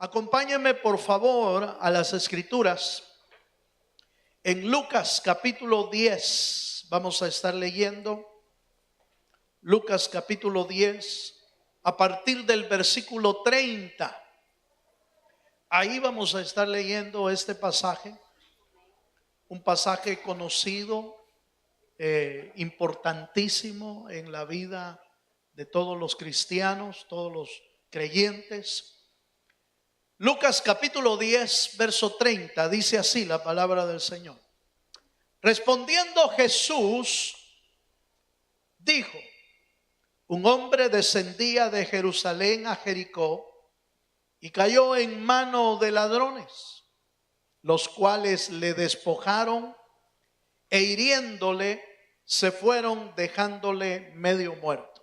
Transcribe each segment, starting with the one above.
Acompáñenme por favor a las escrituras. En Lucas capítulo 10 vamos a estar leyendo. Lucas capítulo 10 a partir del versículo 30. Ahí vamos a estar leyendo este pasaje. Un pasaje conocido, importantísimo en la vida de todos los cristianos, todos los creyentes. Lucas capítulo 10, verso 30, dice así la palabra del Señor. Respondiendo Jesús, dijo: un hombre descendía de Jerusalén a Jericó y cayó en mano de ladrones, los cuales le despojaron e hiriéndole se fueron dejándole medio muerto.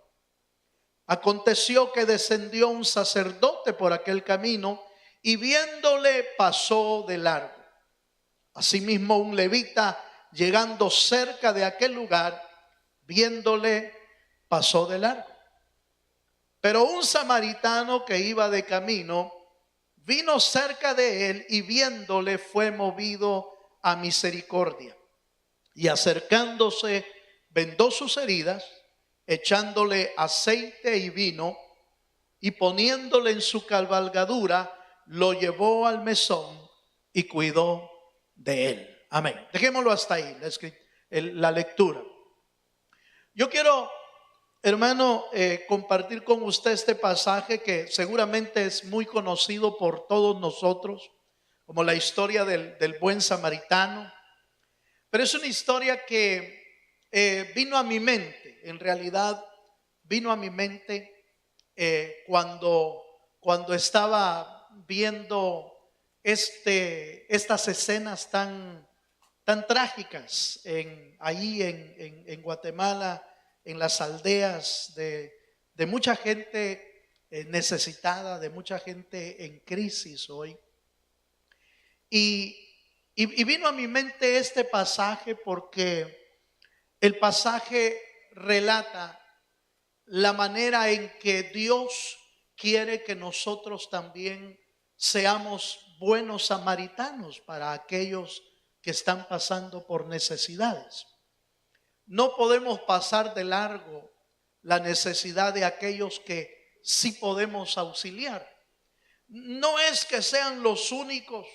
Aconteció que descendió un sacerdote por aquel camino y viéndole pasó de largo. Asimismo un levita llegando cerca de aquel lugar, viéndole pasó de largo. Pero un samaritano que iba de camino vino cerca de él y viéndole fue movido a misericordia. Y acercándose vendó sus heridas, echándole aceite y vino y poniéndole en su cabalgadura, lo llevó al mesón y cuidó de él. Amén. Dejémoslo hasta ahí, la lectura. Yo quiero, hermano, compartir con usted este pasaje que seguramente es muy conocido por todos nosotros, como la historia del buen samaritano. Pero es una historia que vino a mi mente, en realidad vino a mi mente cuando estaba viendo estas escenas tan trágicas ahí en Guatemala, en las aldeas de mucha gente necesitada, de mucha gente en crisis hoy. Y vino a mi mente este pasaje porque el pasaje relata la manera en que Dios quiere que nosotros también seamos buenos samaritanos para aquellos que están pasando por necesidades. No podemos pasar de largo la necesidad de aquellos que sí podemos auxiliar. No es que sean los únicos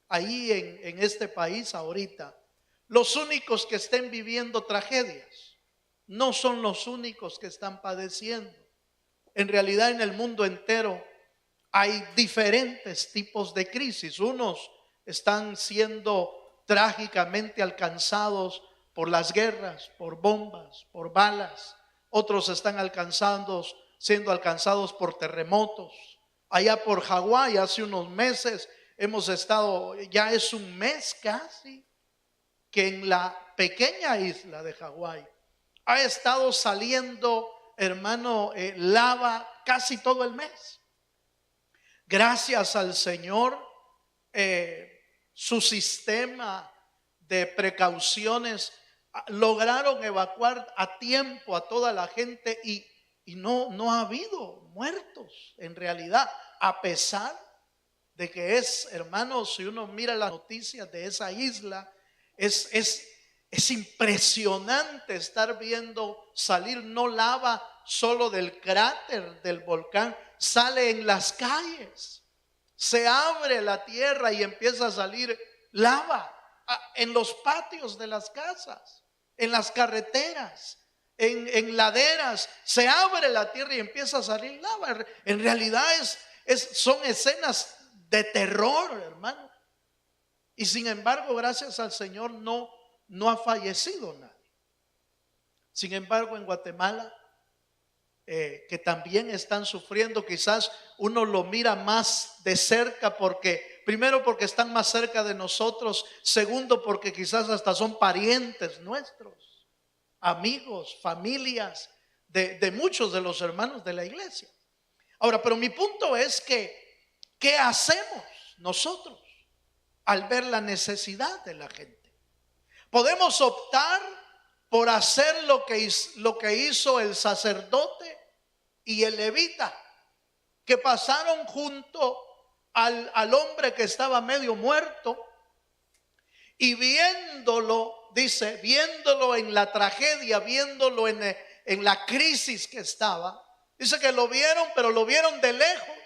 ahí en este país ahorita, los únicos que estén viviendo tragedias. No son los únicos que están padeciendo. En realidad en el mundo entero hay diferentes tipos de crisis. Unos están siendo trágicamente alcanzados por las guerras, por bombas, por balas. Otros están siendo alcanzados por terremotos. Allá por Hawái hace unos meses hemos estado, ya es un mes casi, que en la pequeña isla de Hawái ha estado saliendo, hermano, lava casi todo el mes. Gracias al Señor, su sistema de precauciones lograron evacuar a tiempo a toda la gente y no ha habido muertos en realidad, a pesar de que hermanos, si uno mira las noticias de esa isla, es impresionante estar viendo salir no lava solo del cráter del volcán, sale en las calles, se abre la tierra y empieza a salir lava en los patios de las casas, en las carreteras, en laderas, se abre la tierra y empieza a salir lava. En realidad son escenas de terror, hermano. Y sin embargo, gracias al Señor no ha fallecido nadie. Sin embargo, en Guatemala, que también están sufriendo, quizás uno lo mira más de cerca primero porque están más cerca de nosotros, segundo porque quizás hasta son parientes nuestros, amigos, familias de muchos de los hermanos de la iglesia. Ahora, pero mi punto es que, ¿qué hacemos nosotros al ver la necesidad de la gente? Podemos optar por hacer lo que hizo el sacerdote y el levita, que pasaron junto al hombre que estaba medio muerto y viéndolo, dice, viéndolo en la tragedia, viéndolo en la crisis que estaba, dice que lo vieron, pero lo vieron de lejos,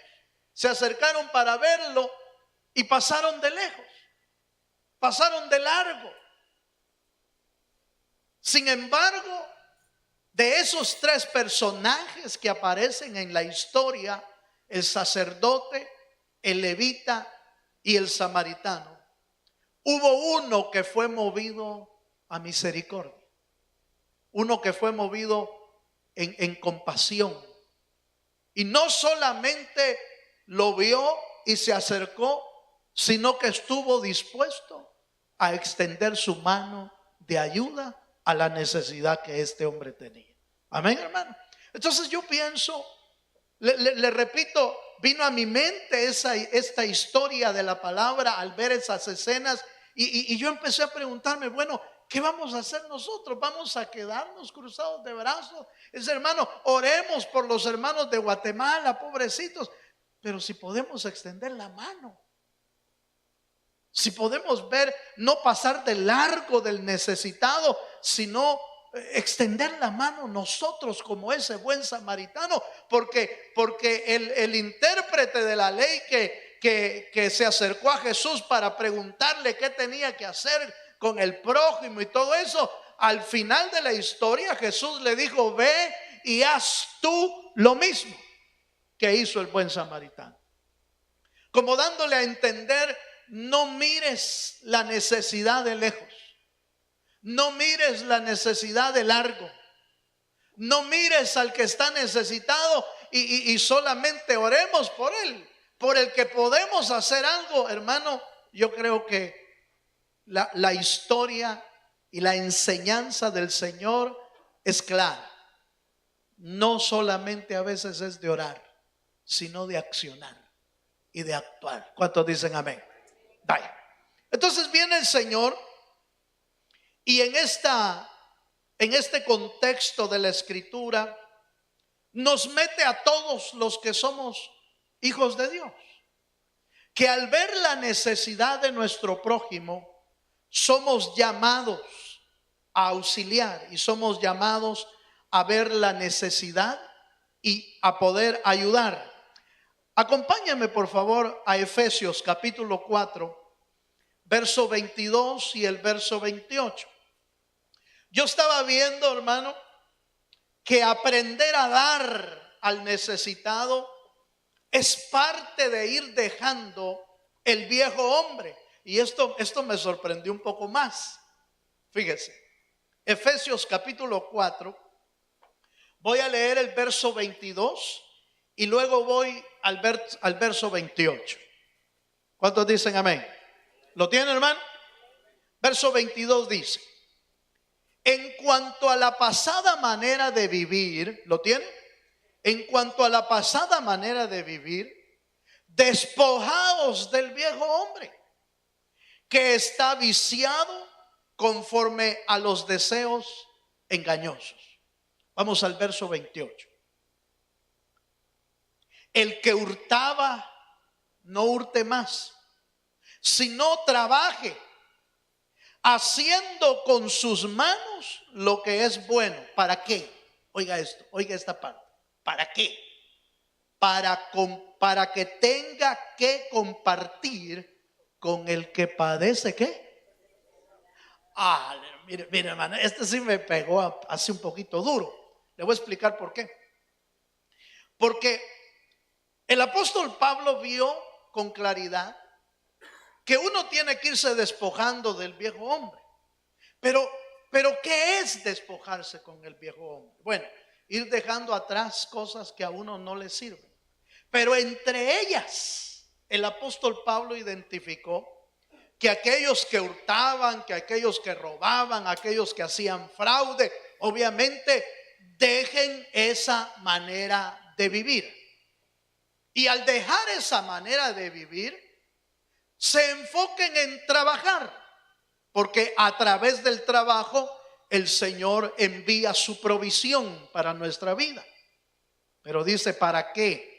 se acercaron para verlo y pasaron de lejos, pasaron de largo. Sin embargo, de esos tres personajes que aparecen en la historia, el sacerdote, el levita y el samaritano, hubo uno que fue movido a misericordia, uno que fue movido en compasión. Y no solamente lo vio y se acercó, sino que estuvo dispuesto a extender su mano de ayuda a la necesidad que este hombre tenía. Amén, hermano. Entonces yo pienso, le repito, vino a mi mente esta historia de la palabra al ver esas escenas y yo empecé a preguntarme, bueno, ¿qué vamos a hacer nosotros? ¿Vamos a quedarnos cruzados de brazos? Hermano, oremos por los hermanos de Guatemala, pobrecitos, pero si podemos extender la mano, si podemos ver, no pasar de largo del necesitado, sino extender la mano nosotros como ese buen samaritano, porque el intérprete de la ley que se acercó a Jesús para preguntarle qué tenía que hacer con el prójimo y todo eso, al final de la historia Jesús le dijo: ve y haz tú lo mismo que hizo el buen samaritano, como dándole a entender: no mires la necesidad de lejos, no mires la necesidad de largo, no mires al que está necesitado y solamente oremos por él, por el que podemos hacer algo. Hermano, yo creo que la historia y la enseñanza del Señor es clara. No solamente a veces es de orar, sino de accionar y de actuar. ¿Cuántos dicen amén? Vaya. Entonces viene el Señor y en este contexto de la Escritura nos mete a todos los que somos hijos de Dios, que al ver la necesidad de nuestro prójimo somos llamados a auxiliar y somos llamados a ver la necesidad y a poder ayudar. Acompáñame por favor a Efesios capítulo 4, verso 22 y el verso 28. Yo estaba viendo, hermano, que aprender a dar al necesitado es parte de ir dejando el viejo hombre. Y esto me sorprendió un poco más. Fíjese, Efesios capítulo 4, voy a leer el verso 22 y luego voy al verso 28. ¿Cuántos dicen amén? ¿Lo tiene, hermano? Verso 22 dice: en cuanto a la pasada manera de vivir, ¿lo tiene? En cuanto a la pasada manera de vivir, despojaos del viejo hombre, que está viciado conforme a los deseos engañosos. Vamos al verso 28. El que hurtaba, no hurte más, sino trabaje, haciendo con sus manos lo que es bueno. ¿Para qué? Oiga esto, oiga esta parte. ¿Para qué? Para que tenga que compartir con el que padece, ¿qué? Mire, hermano, este sí me pegó así un poquito duro. Le voy a explicar por qué. Porque el apóstol Pablo vio con claridad que uno tiene que irse despojando del viejo hombre. Pero ¿qué es despojarse con el viejo hombre? Bueno, ir dejando atrás cosas que a uno no le sirven. Pero entre ellas, el apóstol Pablo identificó que aquellos que hurtaban, que aquellos que robaban, aquellos que hacían fraude, obviamente dejen esa manera de vivir. Y al dejar esa manera de vivir, se enfoquen en trabajar, porque a través del trabajo el Señor envía su provisión para nuestra vida. Pero dice, ¿para qué?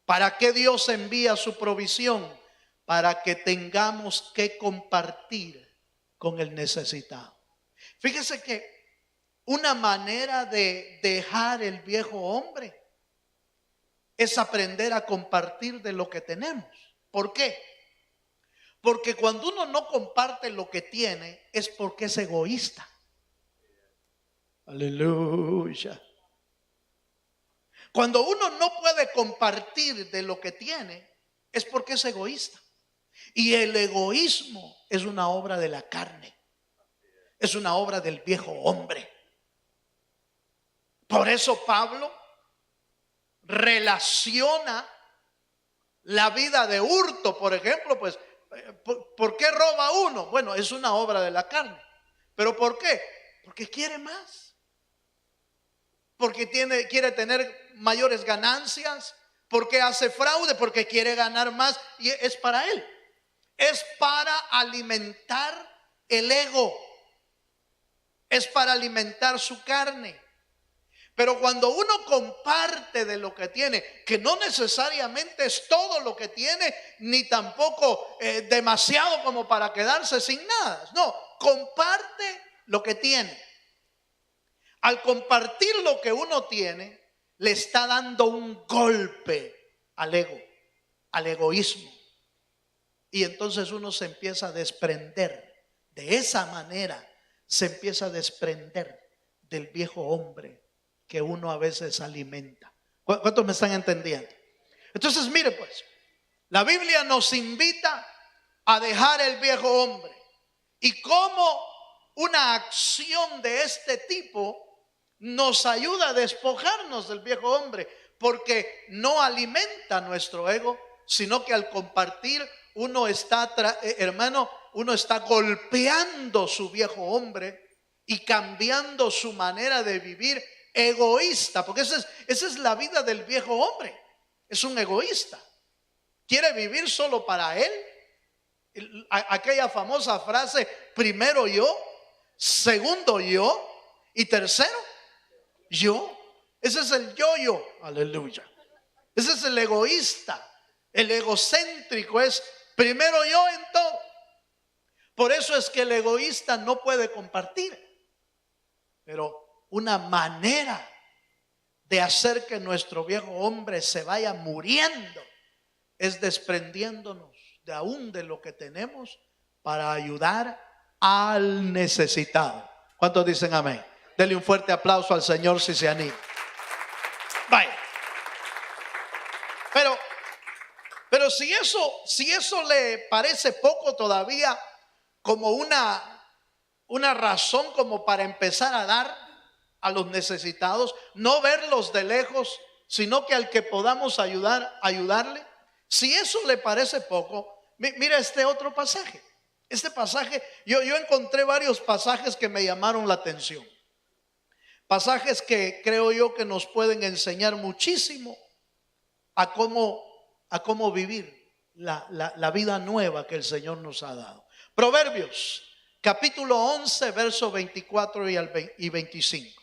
¿Para qué Dios envía su provisión? Para que tengamos que compartir con el necesitado. Fíjese que una manera de dejar el viejo hombre es aprender a compartir de lo que tenemos. ¿Por qué? Porque cuando uno no comparte lo que tiene es porque es egoísta. Aleluya. Cuando uno no puede compartir de lo que tiene es porque es egoísta. Y el egoísmo es una obra de la carne. Es una obra del viejo hombre. Por eso Pablo relaciona la vida de hurto, por ejemplo, pues, ¿por qué roba uno? Bueno, es una obra de la carne. ¿Pero por qué? Porque quiere más. Porque quiere tener mayores ganancias. Porque hace fraude, porque quiere ganar más. Y es para él. Es para alimentar el ego. Es para alimentar su carne. Pero cuando uno comparte de lo que tiene, que no necesariamente es todo lo que tiene, ni tampoco demasiado como para quedarse sin nada. No, comparte lo que tiene. Al compartir lo que uno tiene, le está dando un golpe al ego, al egoísmo. Y entonces uno se empieza a desprender. De esa manera se empieza a desprender del viejo hombre que uno a veces alimenta. ¿Cuántos me están entendiendo? Entonces mire pues, la Biblia nos invita a dejar el viejo hombre. Y cómo una acción de este tipo nos ayuda a despojarnos del viejo hombre. Porque no alimenta nuestro ego, sino que al compartir uno está, uno está golpeando su viejo hombre y cambiando su manera de vivir egoísta, porque esa es la vida del viejo hombre. Es un egoísta. Quiere vivir solo para él. Aquella famosa frase: primero yo, segundo yo y tercero yo. Ese es el yo. Aleluya. Ese es el egoísta. El egocéntrico es primero yo en todo. Por eso es que el egoísta no puede compartir. Pero una manera de hacer que nuestro viejo hombre se vaya muriendo es desprendiéndonos de aún de lo que tenemos para ayudar al necesitado. ¿Cuántos dicen amén? Denle un fuerte aplauso al Señor si se anima. Vaya. Pero si eso le parece poco todavía, como una razón como para empezar a dar a los necesitados, no verlos de lejos, sino que al que podamos ayudarle. Si eso le parece poco, mira este otro pasaje. Este pasaje, yo encontré varios pasajes que me llamaron la atención. Pasajes que creo yo que nos pueden enseñar muchísimo a cómo vivir la vida nueva que el Señor nos ha dado. Proverbios, capítulo 11, versos 24 y 25.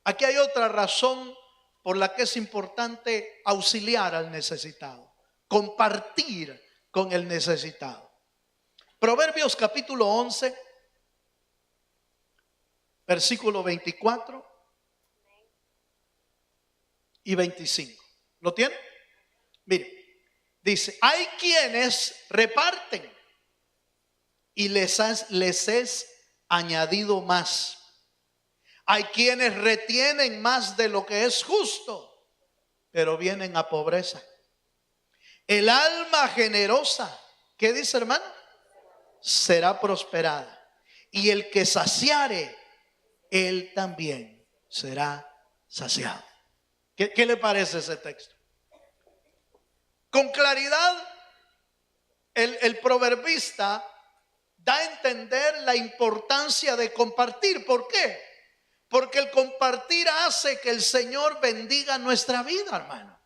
Aquí hay otra razón por la que es importante auxiliar al necesitado, compartir con el necesitado. Proverbios capítulo 11, versículo 24 y 25. ¿Lo tiene? Mire, dice: hay quienes reparten y les es añadido más. Hay quienes retienen más de lo que es justo, pero vienen a pobreza. El alma generosa, ¿qué dice, hermano? Será prosperada. Y el que saciare, él también será saciado. ¿Qué le parece ese texto? Con claridad, el proverbista da a entender la importancia de compartir. ¿Por qué? Porque el compartir hace que el Señor bendiga nuestra vida, hermano.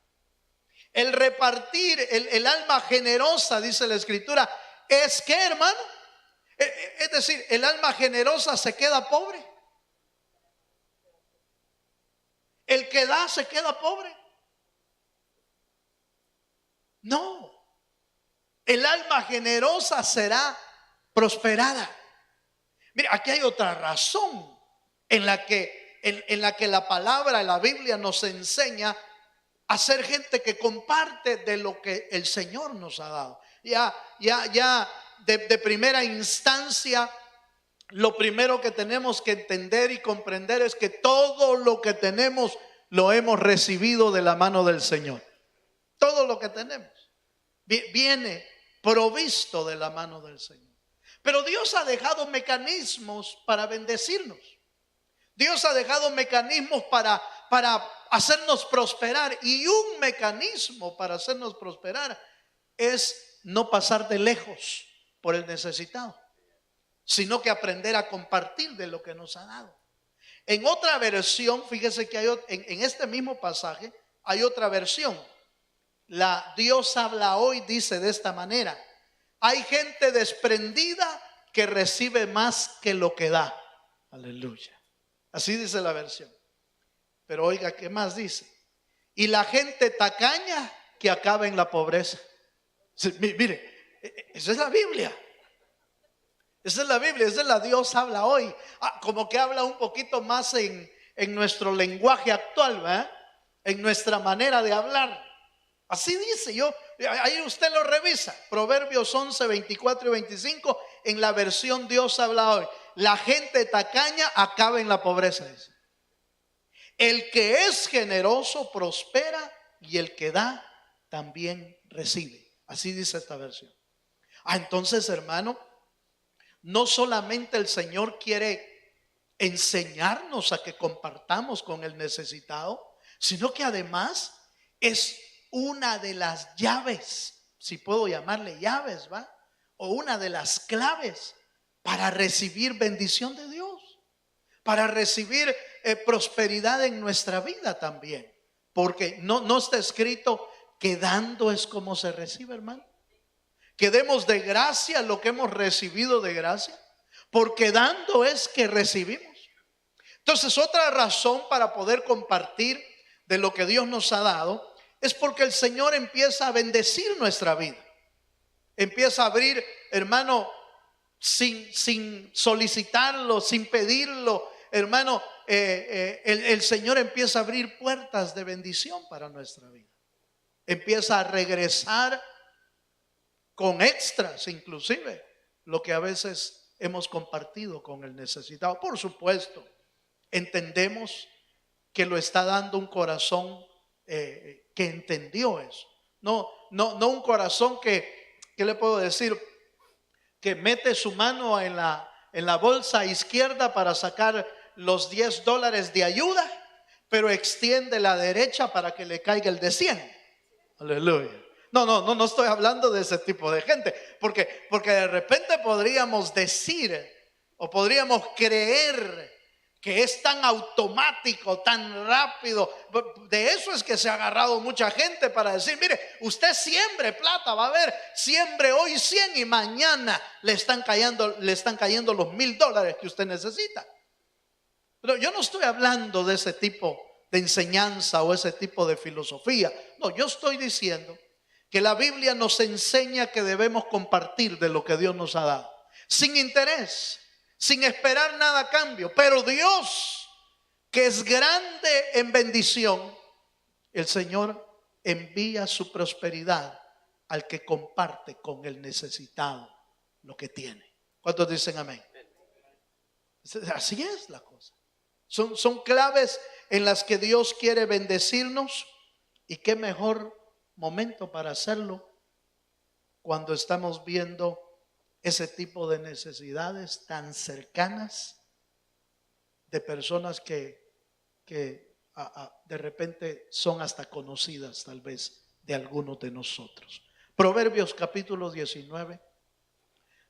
El repartir, el alma generosa, dice la Escritura, ¿es qué, hermano? Es decir, el alma generosa se queda pobre. El que da se queda pobre. No, el alma generosa será prosperada. Mira, aquí hay otra razón en la que la palabra, la Biblia nos enseña a ser gente que comparte de lo que el Señor nos ha dado. Ya de primera instancia, lo primero que tenemos que entender y comprender es que todo lo que tenemos lo hemos recibido de la mano del Señor. Todo lo que tenemos viene provisto de la mano del Señor. Pero Dios ha dejado mecanismos para bendecirnos. Dios ha dejado mecanismos para hacernos prosperar. Y un mecanismo para hacernos prosperar es no pasar de lejos por el necesitado, sino que aprender a compartir de lo que nos ha dado. En otra versión, fíjese que hay en este mismo pasaje hay otra versión. La Dios habla hoy dice de esta manera: hay gente desprendida que recibe más que lo que da. Aleluya. Así dice la versión. Pero oiga, ¿qué más dice? Y la gente tacaña que acaba en la pobreza. Mire, esa es la Biblia. Esa es la Biblia, esa es la Dios habla hoy. Como que habla un poquito más en nuestro lenguaje actual, ¿verdad? En nuestra manera de hablar. Así dice, ahí usted lo revisa. Proverbios 11, 24 y 25 en la versión Dios habla hoy. La gente tacaña acaba en la pobreza, dice. El que es generoso prospera y el que da también recibe. Así dice esta versión. Entonces, hermano, no solamente el Señor quiere enseñarnos a que compartamos con el necesitado, sino que además es una de las llaves, si puedo llamarle llaves, ¿va? O una de las claves para recibir bendición de Dios, para recibir prosperidad en nuestra vida también. Porque no está escrito que dando es como se recibe, hermano. Que demos de gracia lo que hemos recibido de gracia, porque dando es que recibimos. Entonces, otra razón para poder compartir de lo que Dios nos ha dado es porque el Señor empieza a bendecir nuestra vida. Empieza a abrir, hermano, sin solicitarlo, sin pedirlo, hermano, el Señor empieza a abrir puertas de bendición para nuestra vida. Empieza a regresar con extras, inclusive, lo que a veces hemos compartido con el necesitado. Por supuesto, entendemos que lo está dando un corazón que entendió eso. No un corazón que, ¿qué le puedo decir? Que mete su mano en la bolsa izquierda para sacar los $10 de ayuda, pero extiende la derecha para que le caiga el de 100. Aleluya. No estoy hablando de ese tipo de gente, porque de repente podríamos decir o podríamos creer que es tan automático, tan rápido. De eso es que se ha agarrado mucha gente para decir: mire, usted siembre plata, va a ver, siembre hoy 100 y mañana le están cayendo los $1,000 que usted necesita. Pero yo no estoy hablando de ese tipo de enseñanza o ese tipo de filosofía. No, yo estoy diciendo que la Biblia nos enseña que debemos compartir de lo que Dios nos ha dado, sin interés, sin esperar nada a cambio. Pero Dios, que es grande en bendición, el Señor envía su prosperidad al que comparte con el necesitado lo que tiene. ¿Cuántos dicen amén? Así es la cosa. Son claves en las que Dios quiere bendecirnos, y qué mejor momento para hacerlo cuando estamos viendo ese tipo de necesidades tan cercanas de personas que de repente son hasta conocidas tal vez de algunos de nosotros. Proverbios capítulo 19,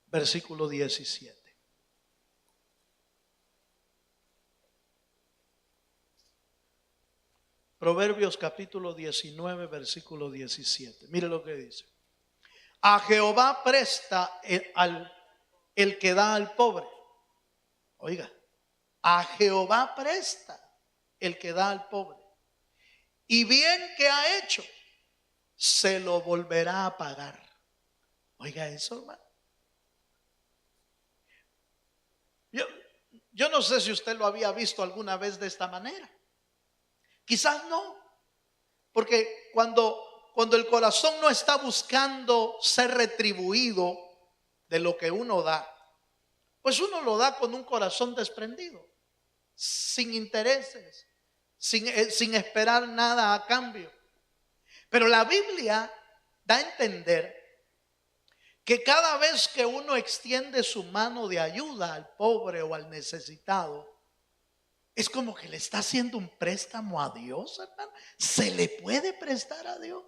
versículo 17. Proverbios capítulo 19, versículo 17. Mire lo que dice: a Jehová presta el que da al pobre. Oiga, a Jehová presta el que da al pobre, y bien que ha hecho se lo volverá a pagar. Oiga eso, hermano. Yo no sé si usted lo había visto alguna vez de esta manera. Quizás no, porque cuando el corazón no está buscando ser retribuido de lo que uno da, pues uno lo da con un corazón desprendido, sin intereses, sin esperar nada a cambio. Pero la Biblia da a entender que cada vez que uno extiende su mano de ayuda al pobre o al necesitado, es como que le está haciendo un préstamo a Dios, hermano. ¿Se le puede prestar a Dios?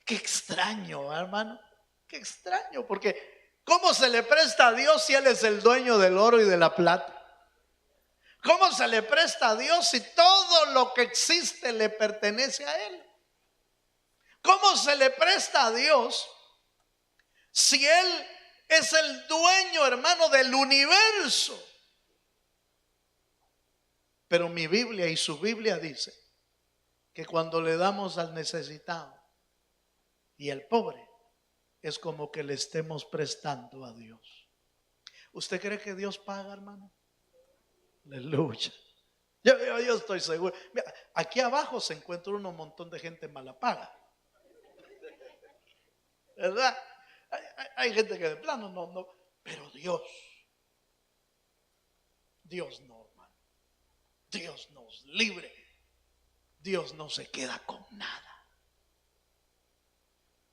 Qué extraño, hermano. Qué extraño, porque ¿cómo se le presta a Dios si Él es el dueño del oro y de la plata? ¿Cómo se le presta a Dios si todo lo que existe le pertenece a Él? ¿Cómo se le presta a Dios si Él es el dueño, hermano, del universo? Pero mi Biblia y su Biblia dice que cuando le damos al necesitado y al pobre, es como que le estemos prestando a Dios. ¿Usted cree que Dios paga, hermano? Aleluya. Yo estoy seguro. Mira, aquí abajo se encuentra un montón de gente mala paga, ¿verdad? Hay gente que de plano no, pero Dios no, hermano. Dios nos libre. Dios no se queda con nada.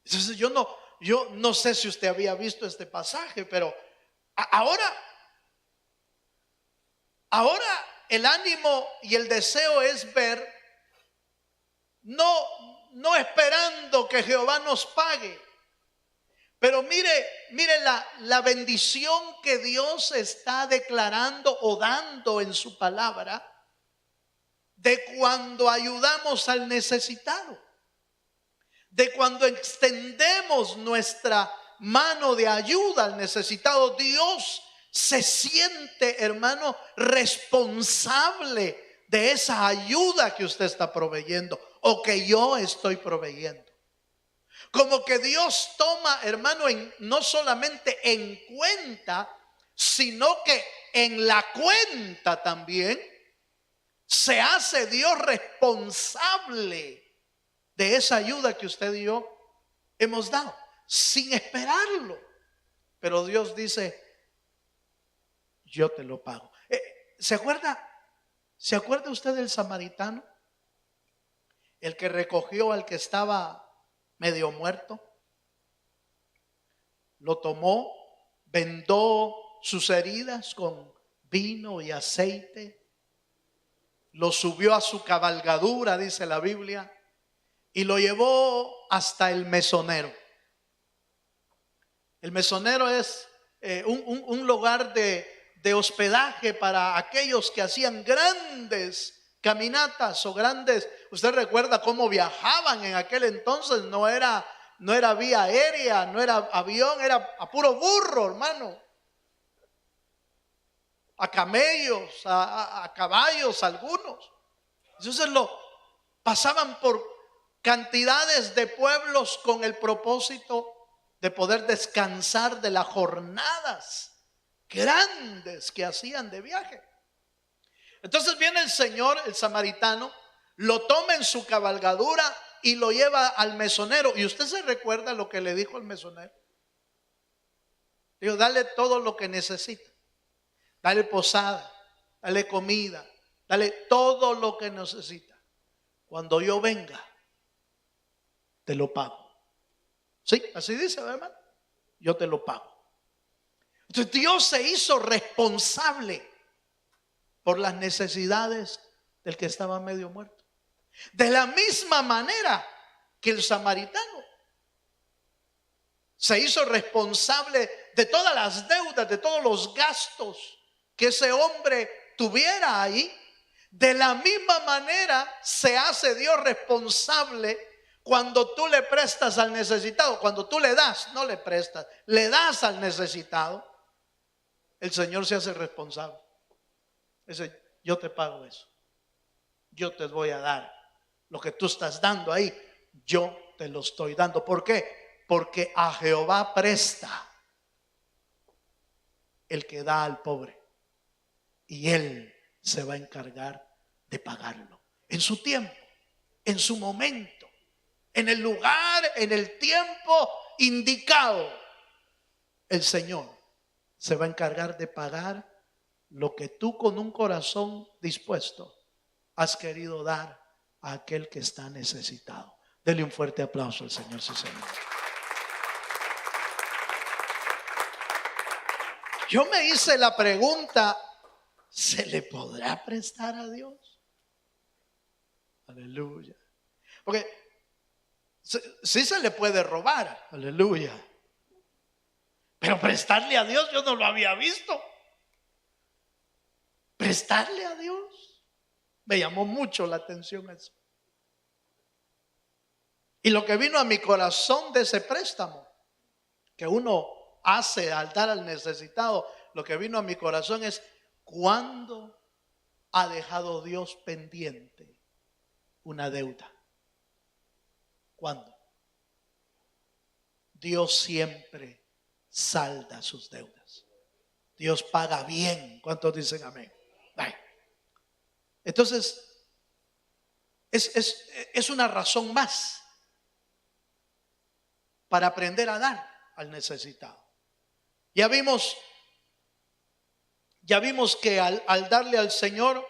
Entonces yo no sé si usted había visto este pasaje, pero ahora el ánimo y el deseo es ver, no esperando que Jehová nos pague, pero mire la bendición que Dios está declarando o dando en su palabra de cuando ayudamos al necesitado, de cuando extendemos nuestra mano de ayuda al necesitado. Dios se siente, hermano, responsable de esa ayuda que usted está proveyendo o que yo estoy proveyendo. Como que Dios toma, hermano, no solamente en cuenta, sino que en la cuenta también se hace Dios responsable de esa ayuda que usted y yo hemos dado, sin esperarlo. Pero Dios dice, yo te lo pago. ¿Se acuerda usted del samaritano? El que recogió al que estaba medio muerto. Lo tomó, vendó sus heridas con vino y aceite. Lo subió a su cabalgadura, dice la Biblia, y lo llevó hasta el mesonero. El mesonero es un lugar de hospedaje para aquellos que hacían grandes caminatas o grandes. Usted recuerda cómo viajaban en aquel entonces. No era vía aérea, no era avión, era a puro burro, hermano, a camellos, a caballos algunos. Entonces pasaban por cantidades de pueblos con el propósito de poder descansar de las jornadas grandes que hacían de viaje. Entonces viene el Señor, el samaritano, lo toma en su cabalgadura y lo lleva al mesonero. Y usted se recuerda lo que le dijo el mesonero. Dijo, dale todo lo que necesita. Dale posada, dale comida, dale todo lo que necesita. Cuando yo venga, te lo pago. Sí, así dice, hermano. Yo te lo pago. Entonces Dios se hizo responsable por las necesidades del que estaba medio muerto. De la misma manera que el samaritano se hizo responsable de todas las deudas, de todos los gastos que ese hombre tuviera ahí. De la misma manera se hace Dios responsable cuando tú le prestas al necesitado. Cuando tú le das, no le prestas, le das al necesitado. El Señor se hace responsable. Dice, yo te pago eso. Yo te voy a dar lo que tú estás dando ahí. Yo te lo estoy dando. ¿Por qué? Porque a Jehová presta el que da al pobre, y Él se va a encargar de pagarlo en su tiempo, en su momento, en el lugar, en el tiempo indicado. El Señor se va a encargar de pagar lo que tú con un corazón dispuesto has querido dar a aquel que está necesitado. Dele un fuerte aplauso al Señor, sí, Señor. Yo me hice la pregunta, ¿se le podrá prestar a Dios? Aleluya. Porque sí se le puede robar, aleluya. Pero prestarle a Dios yo no lo había visto. Prestarle a Dios. Me llamó mucho la atención eso. Y lo que vino a mi corazón de ese préstamo que uno hace al dar al necesitado, lo que vino a mi corazón es: ¿cuándo ha dejado Dios pendiente una deuda? ¿Cuándo? Dios siempre salda sus deudas. Dios paga bien. ¿Cuántos dicen amén? Ay. Entonces, es una razón más para aprender a dar al necesitado. Ya vimos que al darle al Señor,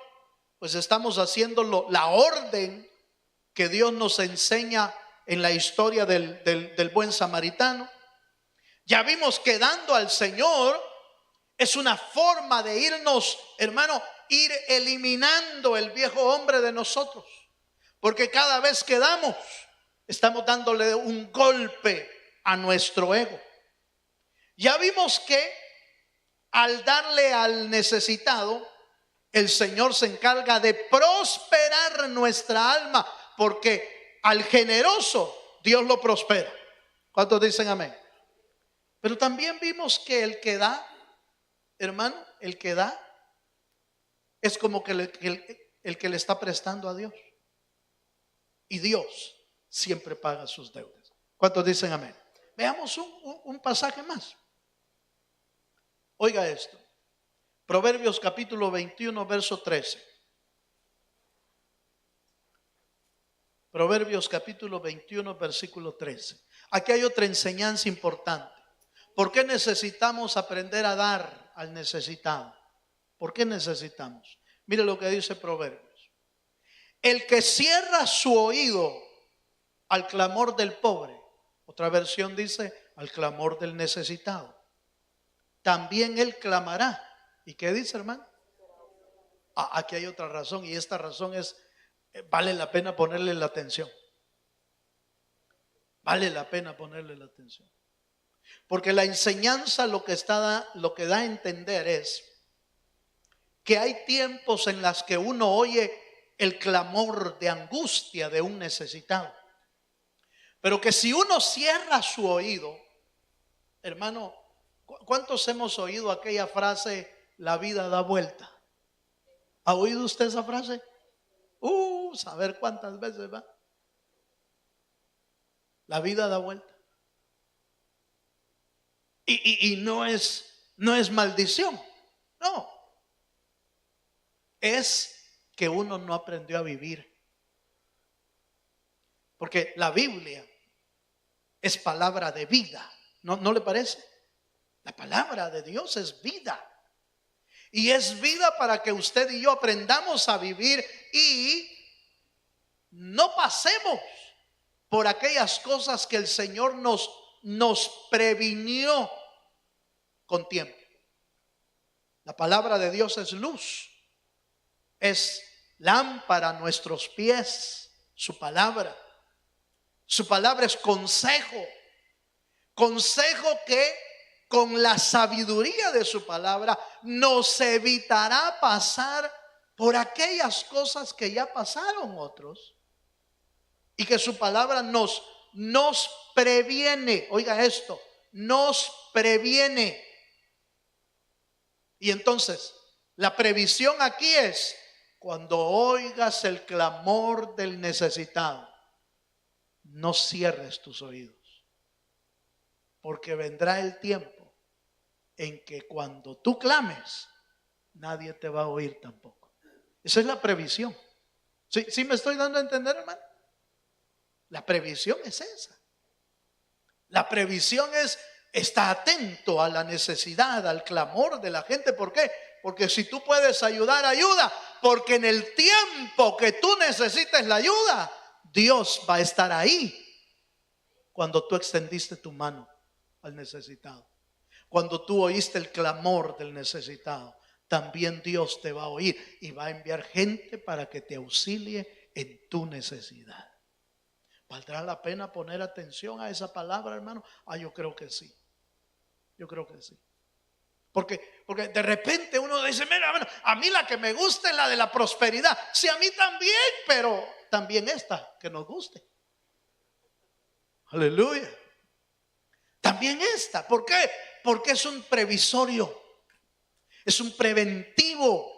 pues estamos haciendo la orden que Dios nos enseña en la historia del buen samaritano. Ya vimos que dando al Señor es una forma de irnos, hermano, ir eliminando el viejo hombre de nosotros. Porque cada vez que damos, estamos dándole un golpe a nuestro ego. Ya vimos que al darle al necesitado, el Señor se encarga de prosperar nuestra alma, porque al generoso Dios lo prospera. ¿Cuántos dicen amén? Pero también vimos que el que da, hermano, el que da es como que el que le está prestando a Dios. Y Dios siempre paga sus deudas. ¿Cuántos dicen amén? Veamos un pasaje más. Oiga esto. Proverbios capítulo 21, verso 13. Proverbios capítulo 21, versículo 13. Aquí hay otra enseñanza importante. ¿Por qué necesitamos aprender a dar al necesitado? ¿Por qué necesitamos? Mire lo que dice Proverbios. El que cierra su oído al clamor del pobre, otra versión dice al clamor del necesitado, también él clamará. ¿Y qué dice, hermano? Aquí hay otra razón, y esta razón es, vale la pena ponerle la atención. Vale la pena ponerle la atención. Porque la enseñanza lo que da a entender es que hay tiempos en los que uno oye el clamor de angustia de un necesitado, pero que si uno cierra su oído, hermano, ¿cuántos hemos oído aquella frase, la vida da vuelta? ¿Ha oído usted esa frase? Saber cuántas veces va. La vida da vuelta. Y no es maldición, no. Es que uno no aprendió a vivir. Porque la Biblia es palabra de vida. ¿No le parece? La palabra de Dios es vida. Y es vida para que usted y yo aprendamos a vivir y no pasemos por aquellas cosas que el Señor nos previnió con tiempo. La palabra de Dios es luz, es lámpara a nuestros pies. Su palabra es consejo que con la sabiduría de su palabra nos evitará pasar por aquellas cosas que ya pasaron otros, y que su palabra nos previene. Oiga esto, nos previene. Y entonces la previsión aquí es: cuando oigas el clamor del necesitado, no cierres tus oídos, porque vendrá el tiempo en que cuando tú clames, nadie te va a oír tampoco. Esa es la previsión. ¿Sí me estoy dando a entender, hermano? La previsión es esa. La previsión es estar atento a la necesidad, al clamor de la gente. ¿Por qué? Porque si tú puedes ayudar, ayuda. Porque en el tiempo que tú necesites la ayuda, Dios va a estar ahí cuando tú extendiste tu mano al necesitado. Cuando tú oíste el clamor del necesitado, también Dios te va a oír y va a enviar gente para que te auxilie en tu necesidad. ¿Valdrá la pena poner atención a esa palabra, hermano? Yo creo que sí. Yo creo que sí. Porque de repente uno dice, mira, hermano, a mí la que me gusta es la de la prosperidad. Sí, a mí también, pero también esta que nos guste. Aleluya. También esta. ¿Por qué? Porque es un previsorio. Es un preventivo.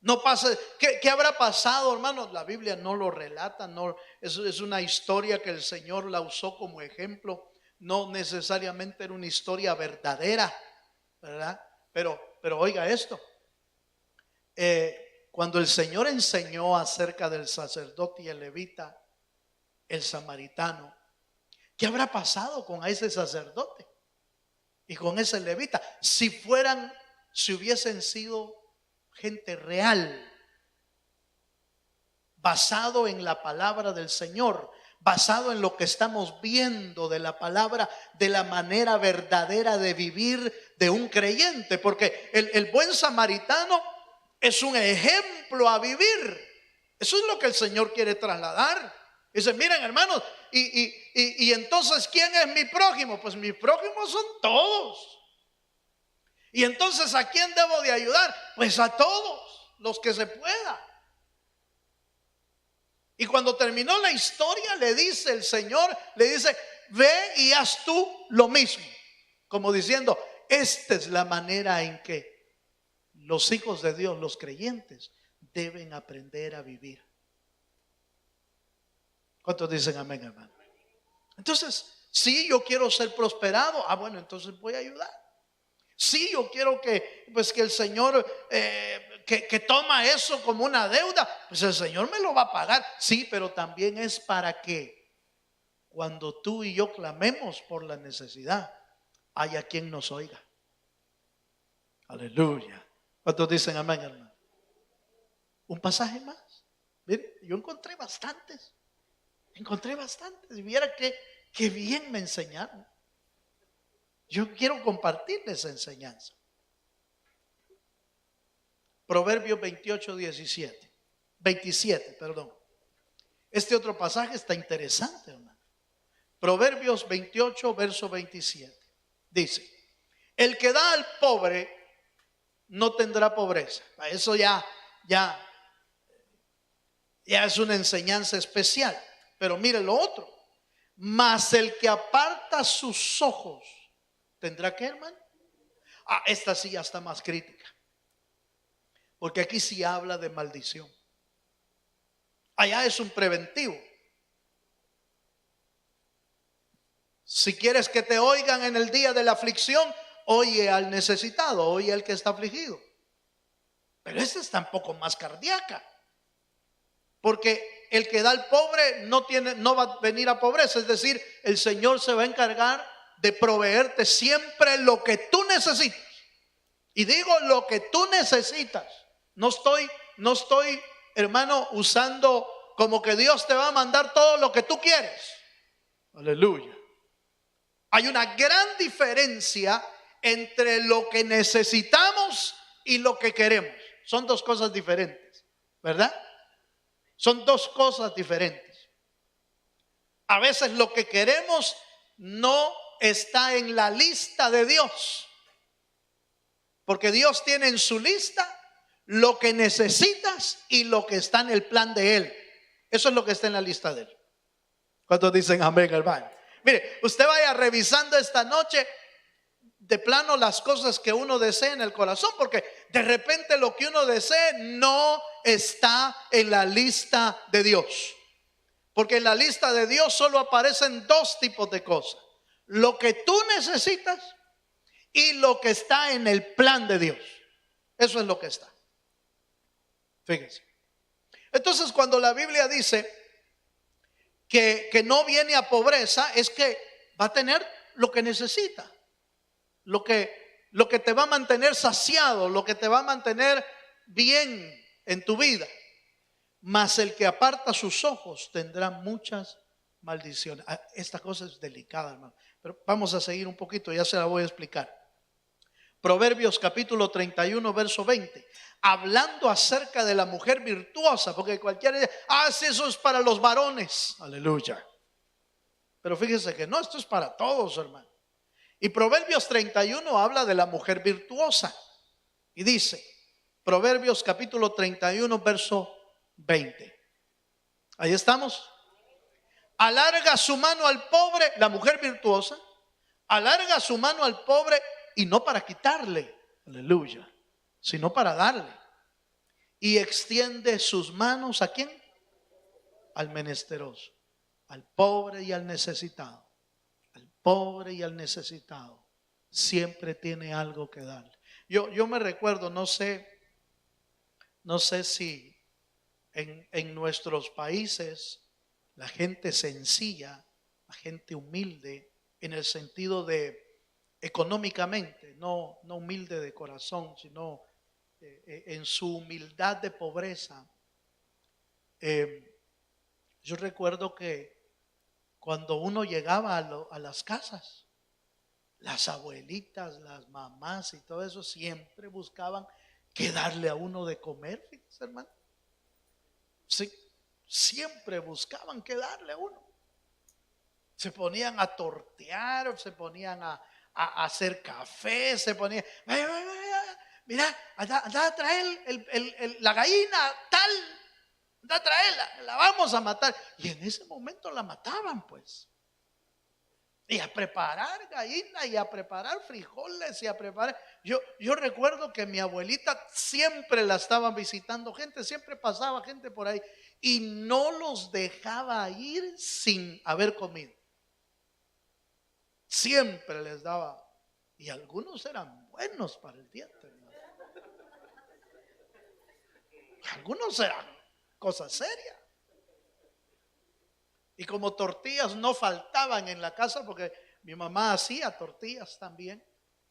No pasa. ¿Qué habrá pasado, hermanos? La Biblia no lo relata. No, es una historia que el Señor la usó como ejemplo. No necesariamente era una historia verdadera, ¿verdad? Pero oiga esto. Cuando el Señor enseñó acerca del sacerdote y el levita, el samaritano, ¿qué habrá pasado con ese sacerdote y con ese levita? Si hubiesen sido gente real, basado en la palabra del Señor, basado en lo que estamos viendo de la palabra, de la manera verdadera de vivir de un creyente, porque el buen samaritano es un ejemplo a vivir. Eso es lo que el Señor quiere trasladar. Dice, miren, hermanos, y entonces, ¿quién es mi prójimo? Pues mis prójimos son todos. Y entonces, ¿a quién debo de ayudar? Pues a todos los que se pueda. Y cuando terminó la historia, le dice el Señor, le dice, ve y haz tú lo mismo. Como diciendo, esta es la manera en que los hijos de Dios, los creyentes, deben aprender a vivir. ¿Cuántos dicen amén, hermano? Entonces, si yo quiero ser prosperado, bueno, entonces voy a ayudar. Si yo quiero que el Señor que toma eso como una deuda, pues el Señor me lo va a pagar. Sí, pero también es para que cuando tú y yo clamemos por la necesidad, haya quien nos oiga. Aleluya. ¿Cuántos dicen amén, hermano? Un pasaje más. Mire, yo encontré bastantes. Y viera que bien me enseñaron. Yo quiero compartirles esa enseñanza. Proverbios 27. Este otro pasaje está interesante, hermano. Proverbios 28, verso 27. Dice, el que da al pobre no tendrá pobreza. Eso ya es una enseñanza especial. Pero mire lo otro. Mas el que aparta sus ojos, ¿tendrá qué, hermano? Esta sí ya está más crítica. Porque aquí sí habla de maldición. Allá es un preventivo. Si quieres que te oigan en el día de la aflicción, oye al necesitado, oye al que está afligido. Pero esta está un poco más cardíaca. Porque el que da al pobre no va a venir a pobreza. Es decir, el Señor se va a encargar de proveerte siempre lo que tú necesitas. Y digo lo que tú necesitas. No estoy, hermano, usando como que Dios te va a mandar todo lo que tú quieres. Aleluya. Hay una gran diferencia entre lo que necesitamos y lo que queremos. Son dos cosas diferentes, ¿verdad? Son dos cosas diferentes. A veces lo que queremos no está en la lista de Dios. Porque Dios tiene en su lista lo que necesitas y lo que está en el plan de Él. Eso es lo que está en la lista de Él. ¿Cuántos dicen amén, hermano? Mire, usted vaya revisando esta noche de plano las cosas que uno desea en el corazón, porque de repente lo que uno desee no está en la lista de Dios. Porque en la lista de Dios solo aparecen dos tipos de cosas: lo que tú necesitas y lo que está en el plan de Dios. Eso es lo que está. Fíjense. Entonces, cuando la Biblia dice que no viene a pobreza, es que va a tener lo que necesita, lo que te va a mantener saciado, lo que te va a mantener bien en tu vida. Mas el que aparta sus ojos tendrá muchas maldiciones. Esta cosa es delicada, hermano, pero vamos a seguir un poquito, ya se la voy a explicar. Proverbios capítulo 31, verso 20. Hablando acerca de la mujer virtuosa, porque cualquiera dice, si eso es para los varones. Aleluya. Pero fíjese que no, esto es para todos, hermano. Y Proverbios 31 habla de la mujer virtuosa. Y dice, Proverbios capítulo 31, verso 20. Ahí estamos. Alarga su mano al pobre, la mujer virtuosa, alarga su mano al pobre y no para quitarle, aleluya, sino para darle. Y extiende sus manos ¿a quién? Al menesteroso, al pobre y al necesitado. Al pobre y al necesitado siempre tiene algo que darle. Yo me recuerdo, no sé si en nuestros países la gente sencilla, la gente humilde, en el sentido de económicamente, no humilde de corazón, sino en su humildad de pobreza. Yo recuerdo que cuando uno llegaba a las casas, las abuelitas, las mamás y todo eso siempre buscaban que darle a uno de comer, fíjense, hermano. Sí, siempre buscaban que darle a uno. Se ponían a tortear, se ponían a hacer café, se ponían, mira, anda a traer la gallina tal, anda a traerla, la vamos a matar. Y en ese momento la mataban, pues. Y a preparar gallina, y a preparar frijoles, y a preparar. Yo recuerdo que mi abuelita siempre la estaba visitando gente, siempre pasaba gente por ahí, y no los dejaba ir sin haber comido. Siempre les daba, y algunos eran buenos para el diente, hermano. Algunos eran cosas serias. Y como tortillas no faltaban en la casa, porque mi mamá hacía tortillas también.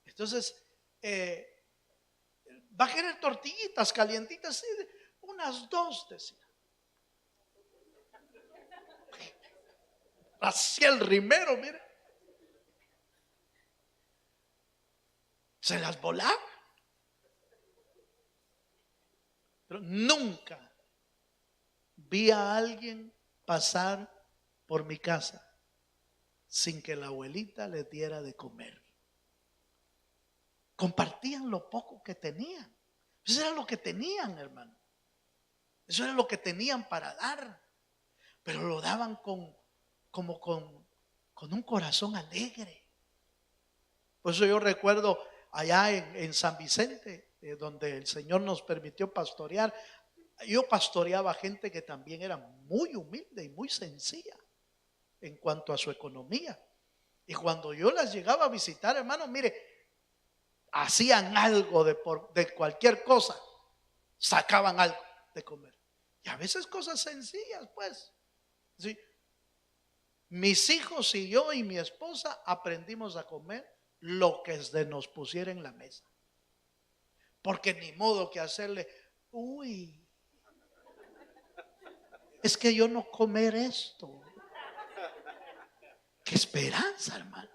Entonces, va a querer tortillitas calientitas, sí, unas 2, decía. Hacía el rimero, mire. Se las volaba. Pero nunca vi a alguien pasar por mi casa sin que la abuelita les diera de comer. Compartían lo poco que tenían. Eso era lo que tenían, hermano. Eso era lo que tenían para dar. Pero lo daban con un corazón alegre. Por eso yo recuerdo allá en San Vicente, donde el Señor nos permitió pastorear. Yo pastoreaba gente que también era muy humilde y muy sencilla en cuanto a su economía. Y cuando yo las llegaba a visitar, hermano, mire, hacían algo de cualquier cosa, sacaban algo de comer. Y a veces cosas sencillas, pues. ¿Sí? Mis hijos y yo y mi esposa aprendimos a comer lo que nos pusiera en la mesa. Porque ni modo que hacerle, es que yo no comer esto. Qué esperanza, hermano.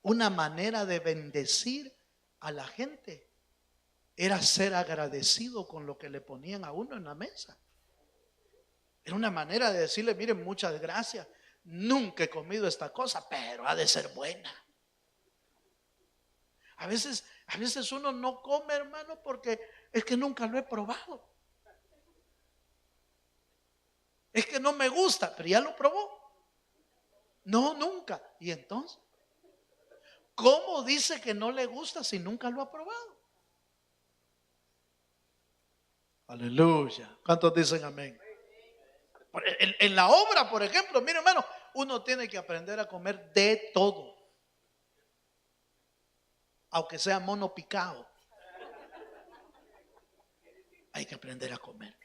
Una manera de bendecir a la gente era ser agradecido con lo que le ponían a uno en la mesa. Era una manera de decirle, miren, muchas gracias. Nunca he comido esta cosa, pero ha de ser buena. A veces uno no come, hermano, porque es que nunca lo he probado. Es que no me gusta, pero ya lo probó. No, nunca. ¿Y entonces? ¿Cómo dice que no le gusta si nunca lo ha probado? Aleluya. ¿Cuántos dicen amén? En la obra, por ejemplo, mire hermano, uno tiene que aprender a comer de todo, aunque sea mono picado. Hay que aprender a comer.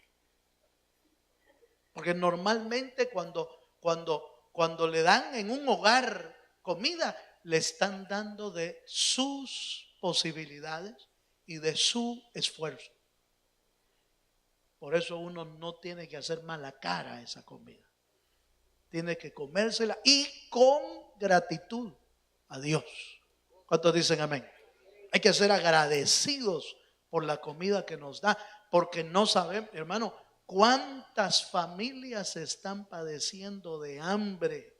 Porque normalmente cuando le dan en un hogar comida, le están dando de sus posibilidades y de su esfuerzo. Por eso uno no tiene que hacer mala cara a esa comida. Tiene que comérsela y con gratitud a Dios. ¿Cuántos dicen amén? Hay que ser agradecidos por la comida que nos da, porque no sabemos, hermano, cuántas familias están padeciendo de hambre.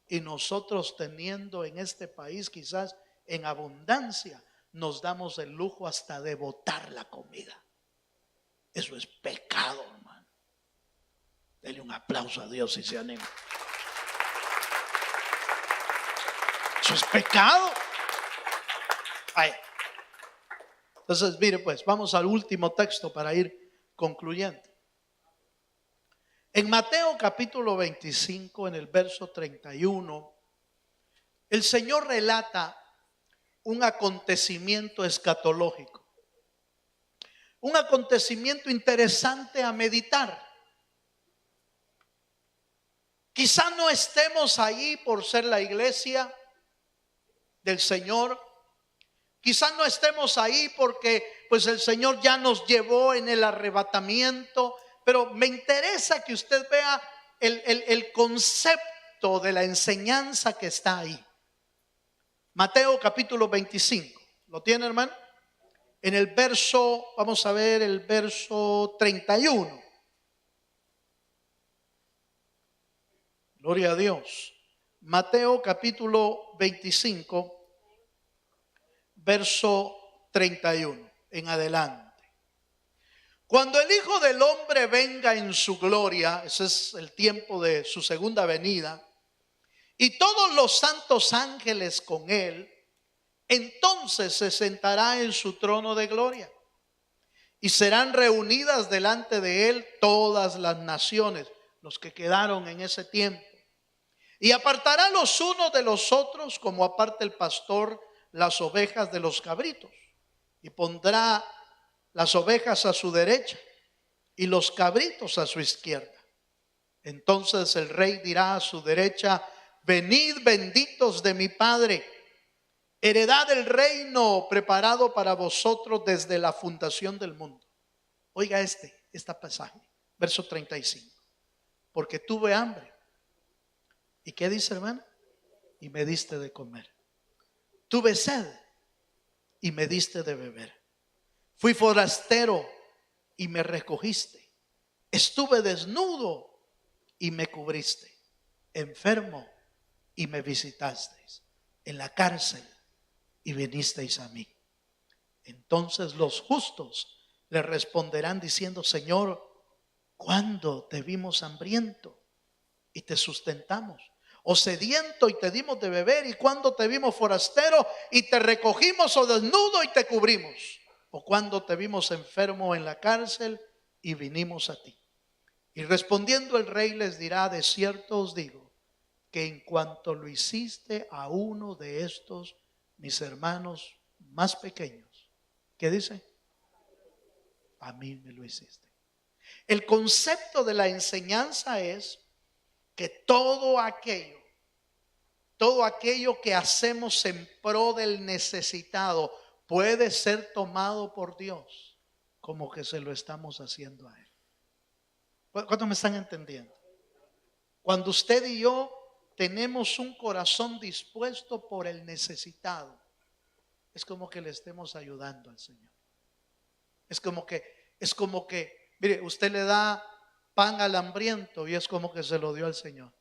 Y nosotros teniendo en este país quizás en abundancia, nos damos el lujo hasta de botar la comida. Eso es pecado, hermano. Dele un aplauso a Dios si se anima. Eso es pecado. Ay. Entonces, mire pues, vamos al último texto para ir concluyendo. En Mateo capítulo 25, en el verso 31, el Señor relata un acontecimiento escatológico. Un acontecimiento interesante a meditar. Quizá no estemos ahí por ser la iglesia del Señor. Quizá no estemos ahí porque pues el Señor ya nos llevó en el arrebatamiento. Pero me interesa que usted vea el concepto de la enseñanza que está ahí. Mateo capítulo 25. ¿Lo tiene, hermano? En el verso, vamos a ver el verso 31. Gloria a Dios. Mateo capítulo 25, verso 31 en adelante. Cuando el Hijo del Hombre venga en su gloria, ese es el tiempo de su segunda venida, y todos los santos ángeles con él, entonces se sentará en su trono de gloria. Y serán reunidas delante de él todas las naciones, los que quedaron en ese tiempo. Y apartará los unos de los otros, como aparta el pastor las ovejas de los cabritos. Y pondrá las ovejas a su derecha y los cabritos a su izquierda. Entonces el rey dirá a su derecha: venid benditos de mi Padre, heredad del reino preparado para vosotros desde la fundación del mundo. Oiga este pasaje, verso 35. Porque tuve hambre. ¿Y qué dice, hermano? Y me diste de comer. Tuve sed y me diste de beber. Fui forastero y me recogiste. Estuve desnudo y me cubriste. Enfermo y me visitasteis. En la cárcel y vinisteis a mí. Entonces los justos le responderán diciendo: Señor, ¿cuándo te vimos hambriento y te sustentamos? O sediento y te dimos de beber. ¿Y cuándo te vimos forastero y te recogimos? O desnudo y te cubrimos. O cuando te vimos enfermo en la cárcel y vinimos a ti. Y respondiendo el rey les dirá: de cierto os digo, que en cuanto lo hiciste a uno de estos mis hermanos más pequeños, ¿qué dice? A mí me lo hiciste. El concepto de la enseñanza es que todo aquello que hacemos en pro del necesitado puede ser tomado por Dios como que se lo estamos haciendo a Él. ¿Cuántos me están entendiendo? Cuando usted y yo tenemos un corazón dispuesto por el necesitado, es como que le estemos ayudando al Señor. Es como que, mire, usted le da pan al hambriento y es como que se lo dio al Señor.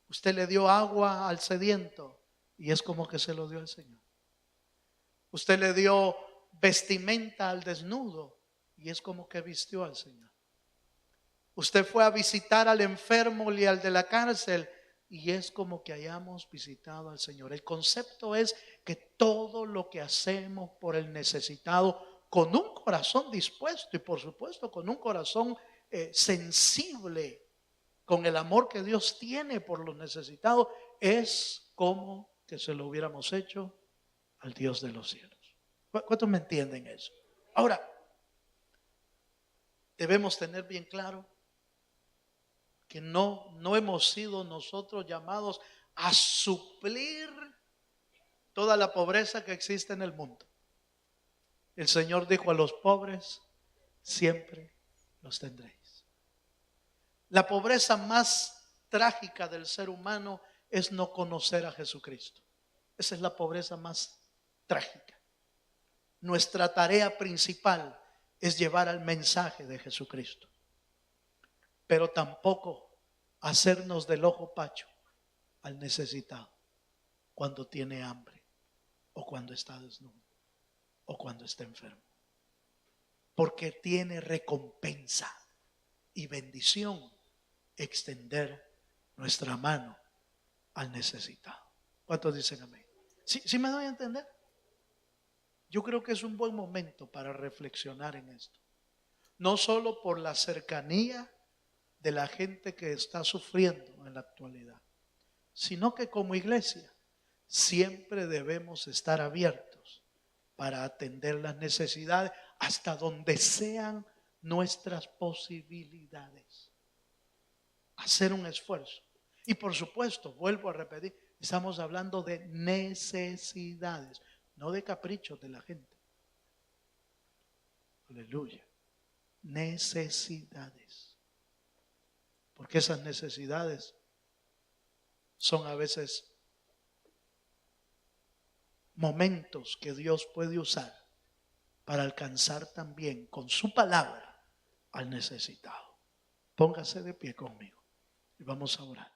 Usted le dio agua al sediento y es como que se lo dio al Señor. Usted le dio vestimenta al desnudo y es como que vistió al Señor. Usted fue a visitar al enfermo y al de la cárcel y es como que hayamos visitado al Señor. El concepto es que todo lo que hacemos por el necesitado, con un corazón dispuesto y por supuesto con un corazón sensible con el amor que Dios tiene por los necesitados, es como que se lo hubiéramos hecho al Dios de los cielos. ¿Cuántos me entienden eso? Ahora, debemos tener bien claro que no hemos sido nosotros llamados a suplir toda la pobreza que existe en el mundo. El Señor dijo: a los pobres siempre los tendréis. La pobreza más trágica del ser humano es no conocer a Jesucristo. Esa es la pobreza más trágica. Nuestra tarea principal es llevar el mensaje de Jesucristo, pero tampoco hacernos del ojo pacho al necesitado cuando tiene hambre, o cuando está desnudo, o cuando está enfermo, porque tiene recompensa y bendición extender nuestra mano al necesitado. ¿Cuántos dicen amén? ¿Sí me doy a entender? Yo creo que es un buen momento para reflexionar en esto, no solo por la cercanía de la gente que está sufriendo en la actualidad, sino que como iglesia siempre debemos estar abiertos para atender las necesidades hasta donde sean nuestras posibilidades. Hacer un esfuerzo. Y por supuesto, vuelvo a repetir, estamos hablando de necesidades, no de caprichos de la gente. Aleluya. Necesidades. Porque esas necesidades son a veces momentos que Dios puede usar para alcanzar también con su palabra al necesitado. Póngase de pie conmigo y vamos a orar.